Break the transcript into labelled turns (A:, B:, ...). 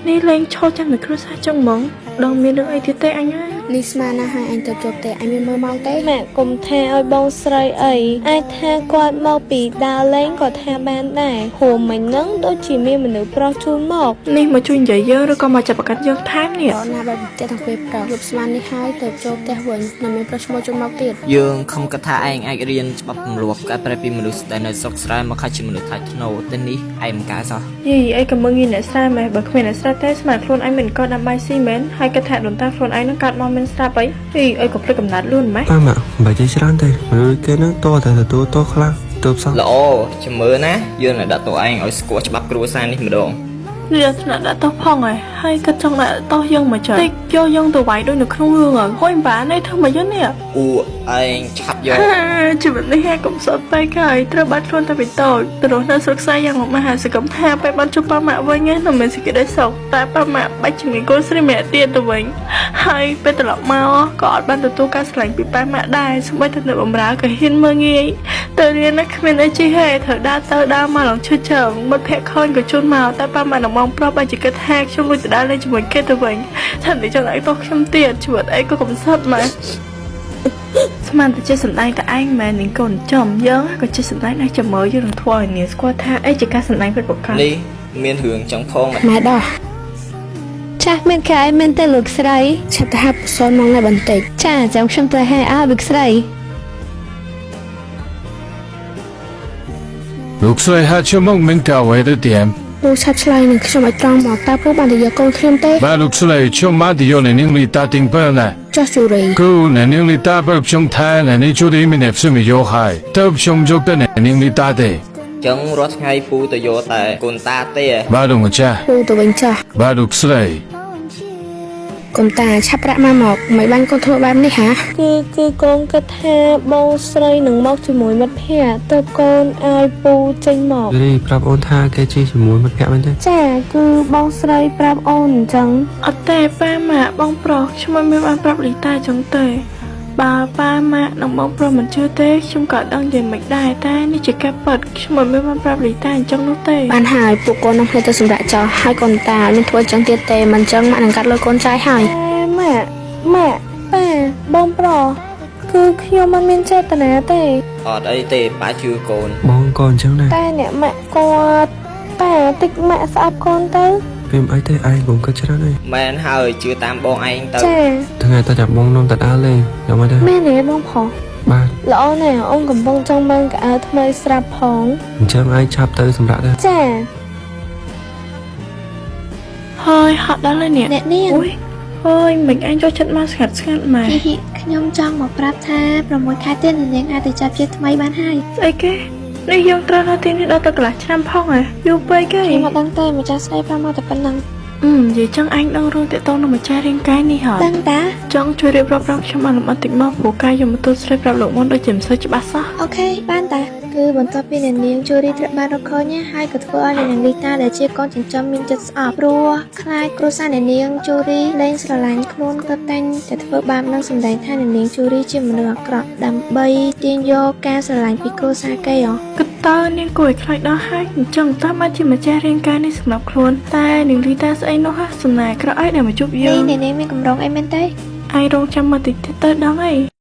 A: นี่เลงโชว์จังหรือครูซาจังมองดองมีเรื่องไอที่เตะอันนี้
B: ลิสมานะให้อันเติบโตแต่อันมีมือเมาเต้
C: แม่กลมแทเอาบองใส่ไอแทกวาดเมาปีดาเล้งก็แทแบนได้หัวมันนั่งโดยจีมีมันหนูปลอชูหมอก
A: นี่มาช่วยใหญ่เยอะแล้วก็มาจับประกันยังท้ายเนี่ย
B: ตอนนาแบบเจ้าทางเว็บเราลิสมานี่ให้เติบโตแต่หัวนั่นเป็นปลาชโมจนเมาเตี้ย
D: យើងខំកថាឯងអាចរៀនច្បាប់គម្រោះការប្រែពីមនុស្សដែលនៅស្រុកស្រែមកខិតជាមនុស្សថាឆ្នោទៅនេះឯងមិនកើតសោះ
A: យីអីក៏មើងយីអ្នកស្រាមែបើគ្មានអ្នកស្រាតែស្មានខ្លួនឯងមិនក៏ដាំបាយស៊ីមែនហើយកថាដូនតាខ្លួនឯងនឹងកាត់មកមិនស្រាប់អីយីអីក៏ភ្លេចកំណត់លួនម៉េច
E: ប៉ាម៉ាក់បើចេះច្រើនទេមនុស្សគេនឹងតតែទទួលតខ្លាំងទៅផ្សោះ
D: ល្អចាំមើលណាយើងនឹងដាក់តួឯងឲ្យស្គាល់ច្បាប់គ្រួសារនេះម្ដង
A: វាថ្នាក់ដាក់តោះផងហើយក៏ចង់ដាក់តោះយើងមកចុះតិចយកយើងទៅវាយដូចនៅក្នុងរឿងហួយបានឯងធ្វើមកយើងនេះ
D: អ៊ូឯងឆាប់យក
A: ជីវិតនេះហែកុំសត់បែកហើយត្រូវបាត់ខ្លួនតែពីតូចទៅរស់នៅស្រុកខ្សែយ៉ាងមហាសកម្មថាបែបបានជួបប៉ាម៉ាក់វិញណាមិនសេចក្តីសុខតែប៉ាម៉ាក់បាច់ជំងឺកូនស្រីម្នាក់ទៀតទៅវិញហើយពេលត្រឡប់មកក៏អត់បានទទួលការស្រឡាញ់ពីប៉ាម៉ាក់ដែរសូម្បីតែនៅបម្រើក៏ហ៊ានមើងងាយទៅរៀនណាគ្មានអីជីហេត្រូវដើរទៅដើរមកឡងឈឺជើងមិត្តភក្តិខូនក៏ជូនមកតែប៉ាម៉ាក់នឹងបងប្រុសបាច់ជាគិតថាខ្ញុំលួចទៅដើរលេងជាមួយគេទៅវិញថាតែចង់ឲ្យតោះខ្ញុំទៀតជីវិតអីក៏កំសត់មកស្មានតែចេះសម្ដែងតែឯងមែននឹងកូនចំយើងក៏ចេះសម្ដែងដែរចាំមើលយើងនឹងធ្វើឲ្យនាងស្គាល់ថាអីជាការសម្ដែងពិតប្រាកដ
D: នេះមានរឿងចង់ផង
B: ម៉ែដោះ
C: ចាស់មានកាយមានតែលោកស្រី
B: ឆាប់ទៅហាប់សនមកនៅបន្តិច
C: ចាចាំខ្ញុំទៅហៅលោកស្រី
F: លោកស្រីហាក់មកមានកាវ៉ៃទៅទៀត
B: លោកឆាប់ឆ្លើយនឹងខ្ញុំឲ្យត្រង់មកតើពូបានទៅយកកូនខ្ញុំទេ
F: បាទលោកស្រីខ្ញុំមកទីយកនៅនឹងលីតាទីងបើណា
B: ចោះជូរី
F: គូនៅនឹងលីតាបើខ្ញុំថែនៅនេះជួយមានអ្នកផ្សេងមកយកហើយតើខ្ញុំយកទៅនៅនឹងលីតាទេ
D: ចឹងរាល់ថ្ងៃពូទៅយកតែកូនតាទេ
F: បាទលោកម្ចាស់
B: ពូទៅវិញចាស់
F: បាទលោកស្រី
B: កុំតាឆាប់ប្រាក់មកមិនបានកូនធ្វើបែបនេះហា
C: គឺកូនគិតថាបងស្រីនឹងមកជាមួយមិត្តភក្តិទៅកូនឲ្យពូចេញមក
E: រីប្រាប់អូនថាគេជិះជាមួយមិត្តភក្តិមែនទេ
C: ចាគឺបងស្រីប្រាប់អូនអញ្ចឹង
A: អត់ទេប៉ាម៉ាក់បងប្រុសខ្ញុំមិនបានប្រាប់លីតាអញ្ចឹងទេបើប៉ាម៉ាក់និងបងប្រុសមិនជឿទេខ្ញុំក៏ដឹងយ៉ាងមិនដែរតែនេះជាការពិតខ្ញុំមិនបានប្រាប់លីតាអញ្ចឹងនោះទេ
B: បានហើយពួកកូននឹងទៅសម្រាប់ចោលហើយកូនតាមានធ្វើអញ្ចឹងទៀតទេមិនអញ្ចឹងម៉ាក់នឹងកាត់លុយកូនចាយហើយ
C: ម៉ាក់ប៉ាបងប្រុសគឺខ្ញុំមិនមានចេតនាទេ
D: អត់អីទេប៉ាជឿកូន
E: បងក៏អញ្ចឹងដែរ
C: តែអ្នកម៉ាក់គាត់ប៉ាតិចម៉ាក់ស្អប់កូនទៅ
E: ពេលអីទេឯងបងក៏ច្រើនហើយ
D: មែនហើយជឿតាមបងឯងទៅ
C: ចា
E: ថ្ងៃតើចាប់បងនាំតដើរលេងយ៉ាងម៉េចដែរ
C: មែនទេបងប្រុស
E: បាទ
C: ល្អណាស់អូនកំពុងចង់បានកៅអៅថ្មីស្រាប់ផង
E: អញ្ចឹងឯងឆាប់ទៅសម្រាប់ដែរ
C: ចា
A: ហើយហត់ដល់ហើយនេះ
C: អ្នកនាង
A: អើយមិនអញចូលចិត្តមកស្ងាត់ម៉ែ
C: ខ្ញុំចង់មកប្រាប់ថា6ខែទៀតនាងអាចទៅចាប់ជាថ្មីបានហើយ
A: ស្អីគេនេះយើងត្រូវនៅទីនេះដល់ទៅកន្លះឆ្នាំផងហ៎យូរពេកគេ
C: ខ្ញុំមិនដឹងទេម្ចាស់ស្រីប្រាប់មកតែប៉ុណ្ណឹង
A: និយាយចឹងអញដឹងរឿងតាក់ទងនឹងម្ចាស់រាងកាយនេះហ៎
C: ដឹងតា
A: ចង់ជួយរៀបរាប់ខ្ញុំបានលម្អិតតិចមកព្រោះកាយយកមកទូស្រីប្រាប់លោកមុនដូចជាមិនសូវច្បាស់សោះ
C: អូខេបានតាគឺបន្ទាប់ពីអ្នកនាងជូរីត្រូវបានរកឃើញហើយក៏ធ្វើឲ្យអ្នកនាងលីតាដែលជាកូនចិញ្ចឹមមានចិត្តស្អប់ព្រោះខ្លាចគ្រួសារអ្នកនាងជូរីលែងស្រឡាញ់ខ្លួនទៅតែងតែធ្វើបាបនឹងសម្ដែងថាអ្នកនាងជូរីជាមនុស្សអាក្រក់ដើម្បីទាញយកការស្រឡាញ់ពីគ្រួសារគេ
A: គិតតើនាងគួរឲ្យខ្លាចដល់ហើយអញ្ចឹងតើបានជាម្ចាស់រាងកាយនេះសម្រាប់ខ្លួនតែនាងលីតាស្អីនោះសំណាក្រក់អីដែលមកជួបយើង
C: នេះអ្នកនាងមានកម្រងអីមែនទេ
A: ឯងរងចាំមកតិចទៅដឹងអី